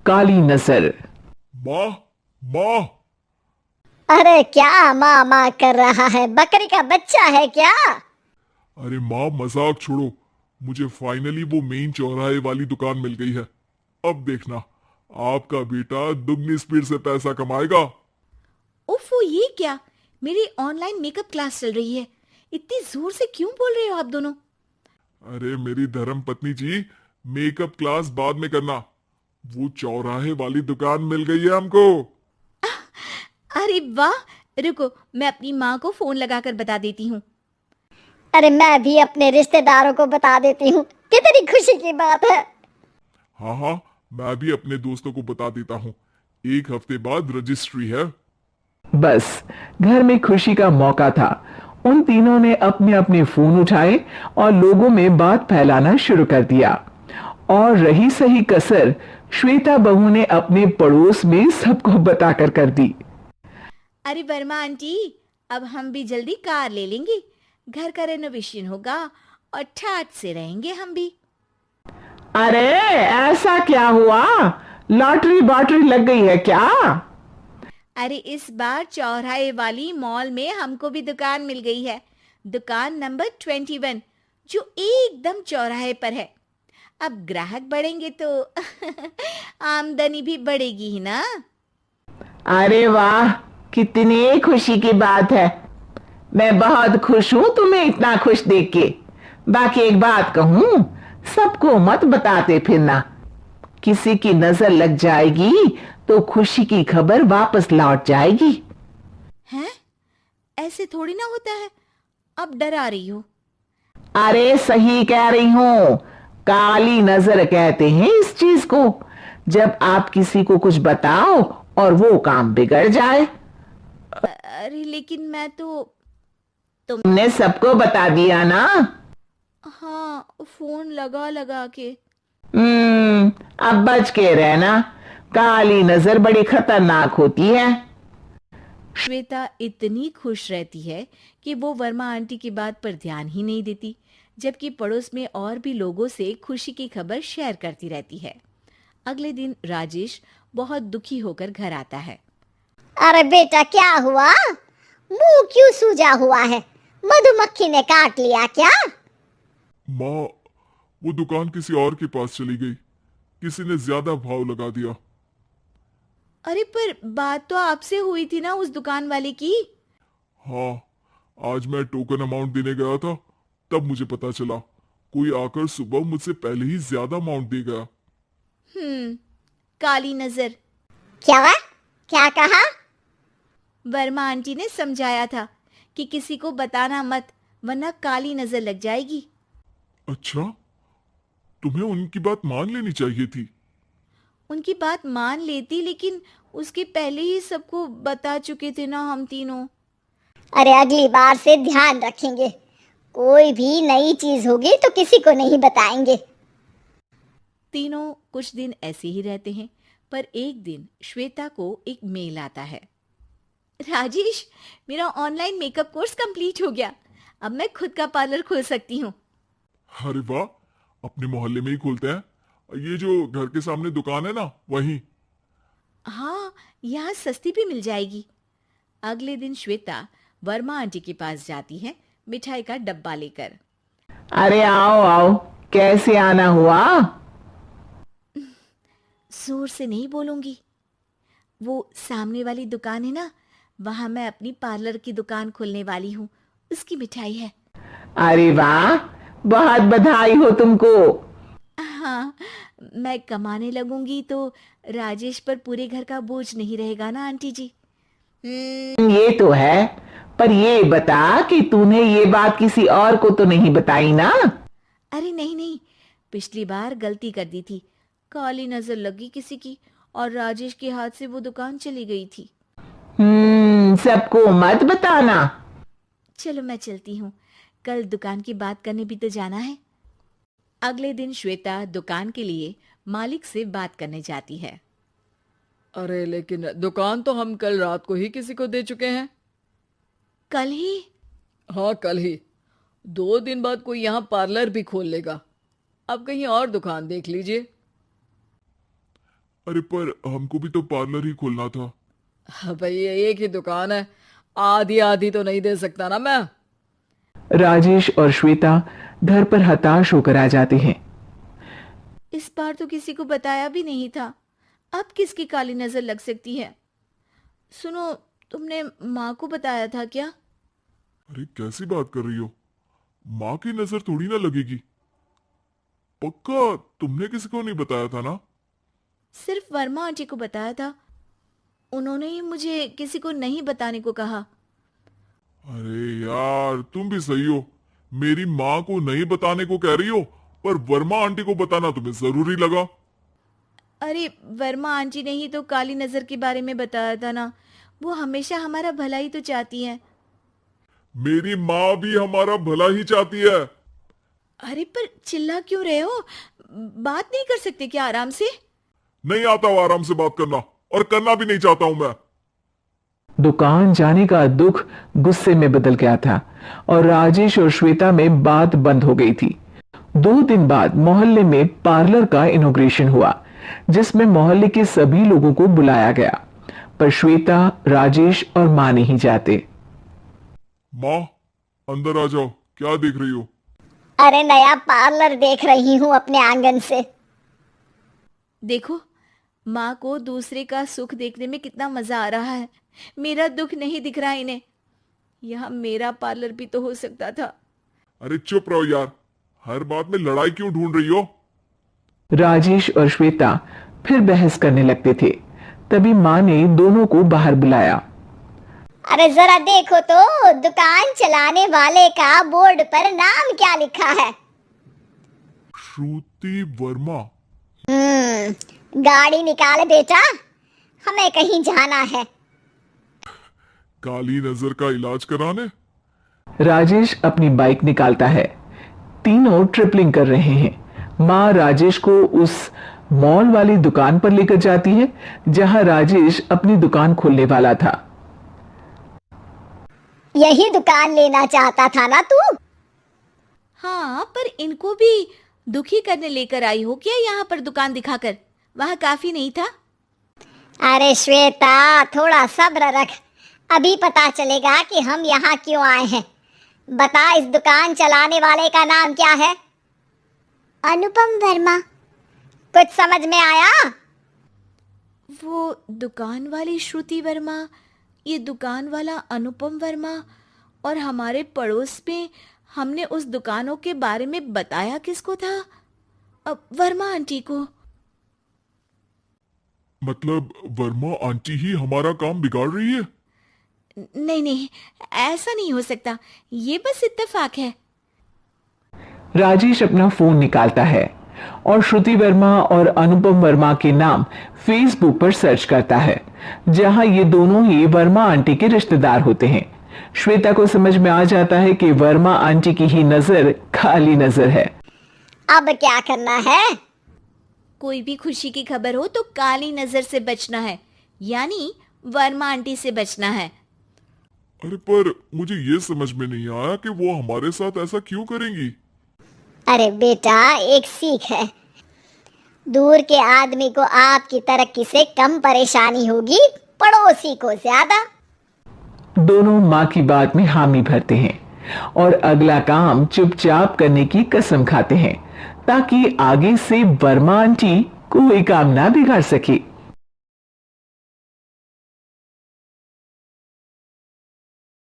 काली नजर। माँ, माँ। अरे क्या माँ माँ कर रहा है? बकरी का बच्चा है क्या? अरे माँ, मजाक छोड़ो। मुझे फाइनली वो मेन चौराहे वाली दुकान मिल गई है। अब देखना, आपका बेटा दुगनी स्पीड से पैसा कमाएगा। उफ़ो, ये क्या? मेरी ऑनलाइन मेकअप क्लास चल रही है। इतनी जोर से क्यों बोल रहे हो आप दोनों? अरे मेरी धर्म पत्नी जी, मेकअप क्लास बाद में करना। वो चौराहे वाली दुकान मिल गई है हमको। अरे वाह! रुको, मैं अपनी माँ को फोन लगाकर बता देती हूँ। अरे मैं भी अपने रिश्तेदारों को बता देती हूँ। कितनी खुशी की बात है। हाँ हाँ, मैं भी अपने दोस्तों को बता देता हूँ। 1 हफ्ते बाद रजिस्ट्री है। बस घर में खुशी का मौका था। उन तीनों ने अपने अपने फोन उठाए और लोगों में बात फैलाना शुरू कर दिया। और रही सही कसर श्वेता बहू ने अपने पड़ोस में सबको बताकर कर दी। अरे वर्मा आंटी, अब हम भी जल्दी कार ले लेंगे। घर का रेनोवेशन होगा और ठाट से रहेंगे हम भी। अरे ऐसा क्या हुआ? लॉटरी बाटरी लग गई है क्या? अरे इस बार चौराहे वाली मॉल में हमको भी दुकान मिल गई है। दुकान नंबर 21, जो एकदम चौराहे पर है। अब ग्राहक बढ़ेंगे तो आमदनी भी बढ़ेगी ही ना। अरे वाह, कितनी खुशी की बात है। मैं बहुत खुश हूं तुम्हें इतना खुश देख के। बाकी एक बात कहूं, सबको मत बताते फिरना। किसी की नजर लग जाएगी तो खुशी की खबर वापस लौट जाएगी। हैं? ऐसे थोड़ी ना होता है। अब डरा रही हो। अरे सही कह रही हूं, काली नजर कहते हैं इस चीज को। जब आप किसी को कुछ बताओ और वो काम बिगड़ जाए। अरे लेकिन मैं तो तुमने सबको बता दिया ना? हाँ, फोन लगा लगा के। अब बच के रहना। काली नजर बड़ी खतरनाक होती है। श्वेता इतनी खुश रहती है कि वो वर्मा आंटी की बात पर ध्यान ही नहीं देती, जबकि पड़ोस में और भी लोगों से खुशी की खबर शेयर करती रहती है। अगले दिन राजेश बहुत दुखी होकर घर आता है। अरे बेटा क्या हुआ? मुंह क्यों सूजा हुआ है? मधुमक्खी ने काट लिया क्या? माँ, वो दुकान किसी और के पास चली गई। किसी ने ज्यादा भाव लगा दिया। अरे पर बात तो आपसे हुई थी ना उस दुकान वाले की। हाँ, आज मैं टोकन अमाउंट देने गया था, तब मुझे पता चला। कोई आकर सुबह मुझसे पहले ही ज्यादा अमाउंट दे गया। काली नजर। क्या? क्या कहा? वर्मा आंटी ने समझाया था कि किसी को बताना मत, वरना काली नजर लग जाएगी। अच्छा, तुम्हें उनकी बात मान लेनी चाहिए थी। उनकी बात मान लेती, लेकिन उसके पहले ही सबको बता चुके थे ना हम तीनों। अरे अगली बार से ध्यान रखेंगे। कोई भी नई चीज होगी तो किसी को नहीं बताएंगे। तीनों कुछ दिन ऐसे ही रहते हैं, पर एक दिन श्वेता को एक मेल आता है। राजेश, मेरा ऑनलाइन मेकअप कोर्स कंप्लीट हो गया। अब मैं खुद का पार्लर खोल सकती हूँ। अरे वाह, अपने मोहल्ले में ही खोलते हैं। ये जो घर के सामने दुकान है ना, वहीं। हाँ, यहाँ सस्ती भी मिल जाएगी। अगले दिन श्वेता वर्मा आंटी के पास जाती है, मिठाई का डब्बा लेकर। अरे आओ आओ, कैसे आना हुआ? जोर से नहीं बोलूंगी। वो सामने वाली दुकान है ना, वहां मैं अपनी पार्लर की दुकान खोलने वाली हूँ। उसकी मिठाई है। अरे वाह, बहुत बधाई हो तुमको। हाँ, मैं कमाने लगूंगी तो राजेश पर पूरे घर का बोझ नहीं रहेगा ना आंटी जी। ये तो है, पर ये बता कि तूने ये बात किसी और को तो नहीं बताई ना? अरे नहीं नहीं, पिछली बार गलती कर दी थी। काली नजर लगी किसी की और राजेश के हाथ से वो दुकान चली गई थी। सबको मत बताना। चलो मैं चलती हूँ, कल दुकान की बात करने भी तो जाना है। अगले दिन श्वेता दुकान के लिए मालिक से बात करने जाती है। अरे लेकिन दुकान तो हम कल रात को ही किसी को दे चुके हैं। कल ही? हाँ कल ही। 2 दिन बाद कोई यहाँ पार्लर भी खोल लेगा। अब कहीं और दुकान देख लीजिए। अरे पर हमको भी तो पार्लर ही खोलना था। हाँ भाई, एक ही दुकान है, आधी आधी तो नहीं दे सकता ना मैं। राजेश और श्वेता घर पर हताश होकर आ जाते हैं। इस बार तो किसी को बताया भी नहीं था, अब किसकी काली नजर लग सकती है। सुनो, तुमने माँ को बताया था क्या? अरे कैसी बात कर रही हो, माँ की नजर थोड़ी ना लगेगी। पक्का तुमने किसी को नहीं बताया था ना? सिर्फ वर्मा आंटी को बताया था, उन्होंने ही मुझे किसी को नहीं बताने को कहा। अरे यार तुम भी सही हो, मेरी माँ को नहीं बताने को कह रही हो, पर वर्मा आंटी को बताना तुम्हें जरूरी लगा। अरे वर्मा आंटी ने ही तो काली नजर के बारे में बताया था ना, वो हमेशा हमारा भला ही तो चाहती है। मेरी माँ भी हमारा भला ही चाहती है। अरे पर चिल्ला क्यों रहे हो? बात नहीं कर सकते क्या आराम से? नहीं आता वो आराम से बात करना, और करना भी नहीं चाहता हूं मैं। दुकान जाने का दुख गुस्से में बदल गया था और राजेश और श्वेता में बात बंद हो गई थी। 2 दिन बाद मोहल्ले में पार्लर का इनॉग्रेशन हुआ, जिसमें मोहल्ले के सभी लोगों को बुलाया गया, पर श्वेता, राजेश और मां नहीं जाते। माँ अंदर आ जाओ, क्या देख रही हो? अरे नया पार्लर देख रही हूँ अपने आंगन से। देखो, माँ को दूसरे का सुख देखने में कितना मजा आ रहा है, मेरा दुख नहीं दिख रहा इन्हें। यहाँ मेरा पार्लर भी तो हो सकता था। अरे चुप रहो यार, हर बात में लड़ाई क्यों ढूंढ रही हो? राजेश और श्वेता फिर बहस करने लगते थे। तभी मां ने दोनों को बाहर बुलाया। अरे जरा देखो तो दुकान चलाने वाले का बोर्ड पर नाम क्या लिखा है? श्रुति वर्मा। गाड़ी निकाल बेटा, हमें कहीं जाना है। काली नजर का इलाज कराने? राजेश अपनी बाइक निकालता है। तीनों ट्रिपलिंग कर रहे हैं। मां राजेश को उस मॉल वाली दुकान पर लेकर जाती है जहां राजेश अपनी दुकान खोलने वाला था। यही दुकान लेना चाहता था ना तू? हाँ, पर इनको भी दुखी करने लेकर आई हो क्या यहाँ पर दुकान दिखाकर? वहाँ काफी नहीं था? अरे श्वेता, थोड़ा सब्र रख, अभी पता चलेगा कि हम यहाँ क्यों आए हैं। बता, इस दुकान चलाने वाले का नाम क्या है? अनुपम वर्मा। कुछ समझ में आया? वो दुकान वाली श्रुति वर्मा, ये दुकान वाला अनुपम वर्मा, और हमारे पड़ोस में हमने उस दुकानों के बारे में बताया किसको था? अब वर्मा आंटी को। मतलब वर्मा आंटी ही हमारा काम बिगाड़ रही है? नहीं नहीं, ऐसा नहीं हो सकता, ये बस इत्तेफाक है। राजेश अपना फोन निकालता है और श्रुति वर्मा और अनुपम वर्मा के नाम फेसबुक पर सर्च करता है, जहां ये दोनों ही वर्मा आंटी के रिश्तेदार होते हैं। श्वेता को समझ में आ जाता है कि वर्मा आंटी की ही नजर खाली नजर है। अब क्या करना है? कोई भी खुशी की खबर हो तो काली नजर से बचना है, यानी वर्मा आंटी से बचना है। अरे पर मुझे ये समझ में नहीं आया कि वो हमारे साथ ऐसा क्यों करेंगी? अरे बेटा, एक सीख है, दूर के आदमी को आपकी तरक्की से कम परेशानी होगी, पड़ोसी को ज्यादा। दोनों माँ की बात में हामी भरते हैं और अगला काम चुपचाप करने की कसम खाते हैं, ताकि आगे से वर्मा आंटी कोई काम ना बिगाड़ सके।